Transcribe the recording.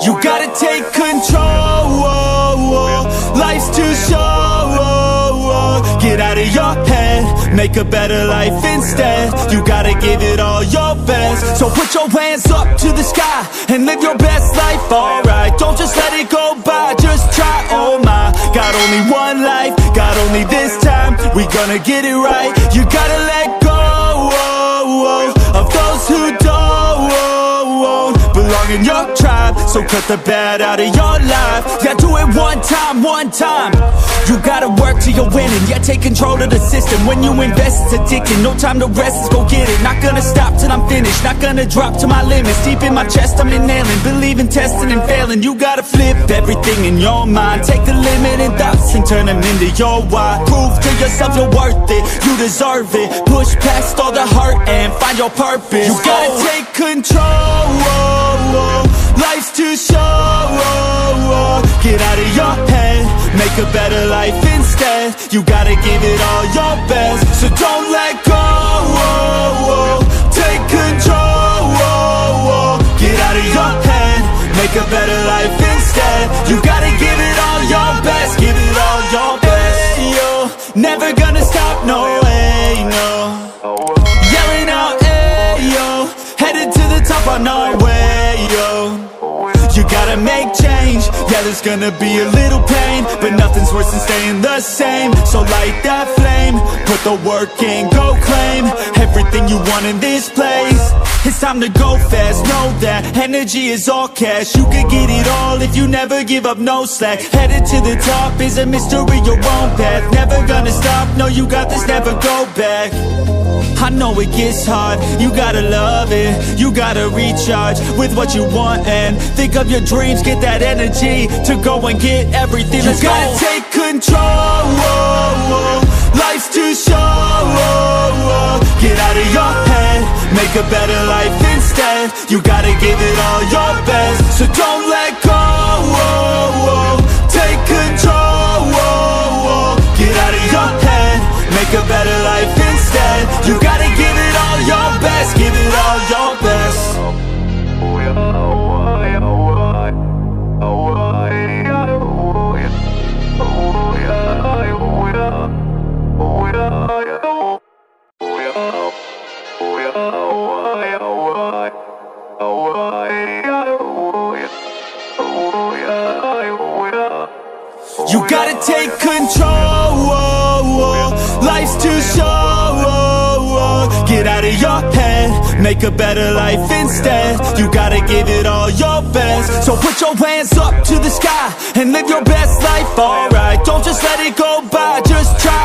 You gotta take control, life's too short. Get out of your head, make a better life instead. You gotta give it all your best. So put your hands up to the sky and live your best life, alright. Don't just let it go by, just try, oh my. Got only one life, got only this time. We gonna get it right. You gotta let go of those who don't belong in your tribe. So cut the bad out of your life. Yeah, do it one time, one time. You gotta work till you're winning. Yeah, take control of the system. When you invest, it's addicting. No time to rest, let's go get it. Not gonna stop till I'm finished. Not gonna drop to my limits. Deep in my chest, I'm inhaling. Believe in testing and failing. You gotta flip everything in your mind. Take the limiting thoughts and turn them into your why. Prove to yourself you're worth it. You deserve it. Push past all the hurt and find your purpose. You gotta take control. Life's too short. Get out of your head, make a better life instead. You gotta give it all your best. So don't let go. Take control. Get out of your head, make a better life instead. You gotta give it all your best. Give it all your best. Yo, never gonna stop, no way, no. Yelling out, ayo, headed to the top on our way, yo. You gotta make change, yeah, there's gonna be a little pain, but nothing's worse than staying the same. So light that flame, put the work in, go claim everything you want in this place. It's time to go fast, know that energy is all cash. You could get it all if you never give up, no slack. Headed to the top is a mystery, your own path. Never gonna stop, no, you got this, never go back. I know it gets hard, you gotta love it. You gotta recharge with what you want and think of your dreams. Get that energy to go and get everything. Let's go. You gotta take control. Life's too short. Get out of your head, make a better life instead. You gotta give it all your best. So don't let go. Take control. Get out of your head, make a better life instead. You gotta give it all your best. Give it all your best. You gotta take control. Life's too short. Get out of your head, make a better life instead. You gotta give it all your best. So put your hands up to the sky and live your best life, alright. Don't just let it go by, just try.